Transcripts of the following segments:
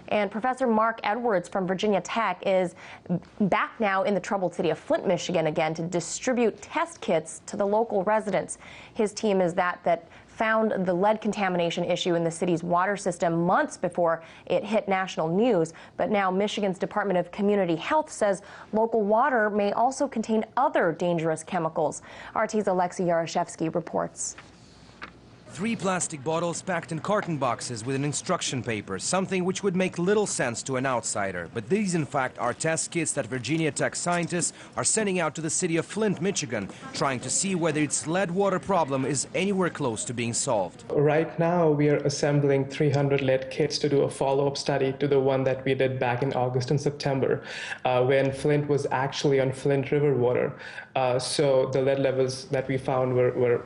And Professor Mark Edwards from Virginia Tech is back now in the troubled city of Flint, Michigan again to distribute test kits to the local residents. His team is that found the lead contamination issue in the city's water system months before it hit national news. But now Michigan's Department of Community Health says local water may also contain other dangerous chemicals. RT's Alexey Yaroshevsky reports. 3 plastic bottles packed in carton boxes with an instruction paper, something which would make little sense to an outsider. But these, in fact, are test kits that Virginia Tech scientists are sending out to the city of Flint, Michigan, trying to see whether its lead water problem is anywhere close to being solved. Right now, we are assembling 300 lead kits to do a follow-up study to the one that we did back in August and September, when Flint was actually on Flint River water. So the lead levels that we found were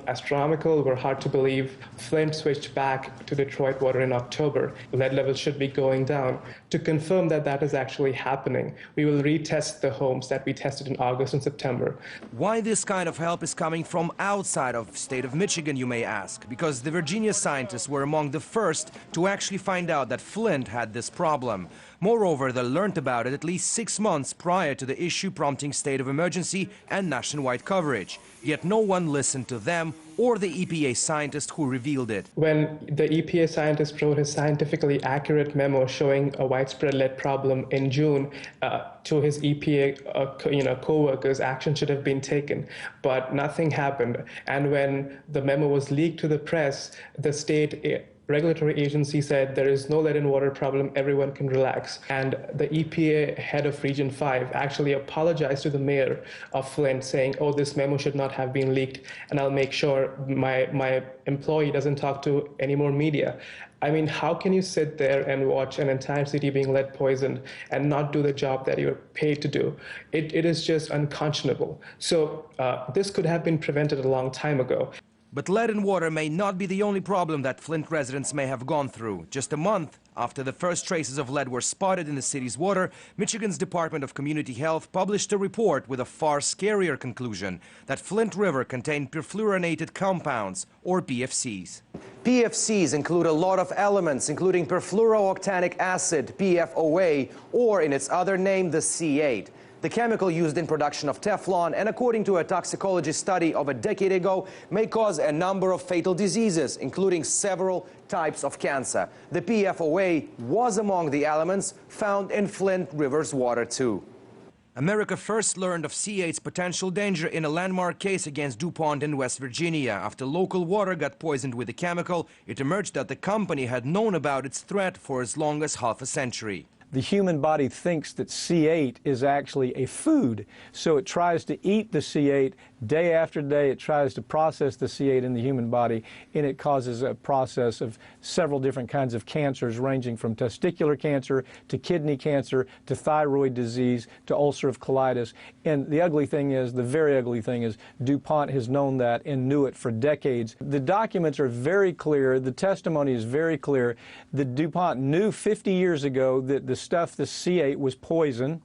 astronomical, were hard to believe. Flint switched back to Detroit water in October. Lead levels should be going down. To confirm that that is actually happening, we will retest the homes that we tested in August and September. Why this kind of help is coming from outside of the state of Michigan, you may ask? Because the Virginia scientists were among the first to actually find out that Flint had this problem. Moreover, they learned about it at least 6 months prior to the issue prompting state of emergency and nationwide coverage. Yet no one listened to them or the EPA scientist who revealed it. When the EPA scientist wrote his scientifically accurate memo showing a widespread lead problem in June, to his EPA co-workers, action should have been taken, but nothing happened. And when the memo was leaked to the press, the state regulatory agency said there is no lead in water problem, everyone can relax. And the EPA head of Region 5 actually apologized to the mayor of Flint, saying, oh, this memo should not have been leaked, and I'll make sure my employee doesn't talk to any more media. I mean, how can you sit there and watch an entire city being lead poisoned and not do the job that you're paid to do? It is just unconscionable. So this could have been prevented a long time ago. But lead in water may not be the only problem that Flint residents may have gone through. Just a month after the first traces of lead were spotted in the city's water, Michigan's Department of Community Health published a report with a far scarier conclusion that Flint River contained perfluorinated compounds, or PFCs. PFCs include a lot of elements, including perfluorooctanic acid, PFOA, or in its other name, the C8. The chemical used in production of Teflon, and according to a toxicology study of a decade ago, may cause a number of fatal diseases, including several types of cancer. The PFOA was among the elements found in Flint River's water too. America first learned of C8's potential danger in a landmark case against DuPont in West Virginia. After local water got poisoned with the chemical, it emerged that the company had known about its threat for as long as half a century. The human body thinks that C8 is actually a food, so it tries to eat the C8 day after day. It tries to process the C8 in the human body, and it causes a process of several different kinds of cancers, ranging from testicular cancer to kidney cancer to thyroid disease to ulcerative colitis. And the ugly thing is, the very ugly thing is, DuPont has known that and knew it for decades. The documents are very clear. The testimony is very clear that DuPont knew 50 years ago that the stuff, the C8, was poison.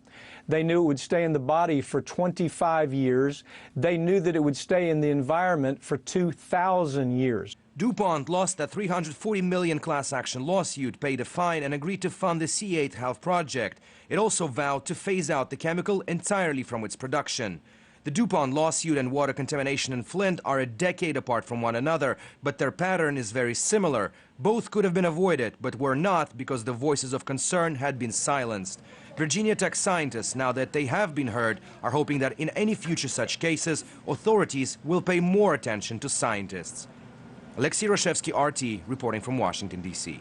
They knew it would stay in the body for 25 years. They knew that it would stay in the environment for 2,000 years. DuPont lost a $340 million class action lawsuit, paid a fine, and agreed to fund the C8 health project. It also vowed to phase out the chemical entirely from its production. The DuPont lawsuit and water contamination in Flint are a decade apart from one another, but their pattern is very similar. Both could have been avoided, but were not because the voices of concern had been silenced. Virginia Tech scientists, now that they have been heard, are hoping that in any future such cases, authorities will pay more attention to scientists. Alexey Yaroshevsky, RT, reporting from Washington, D.C.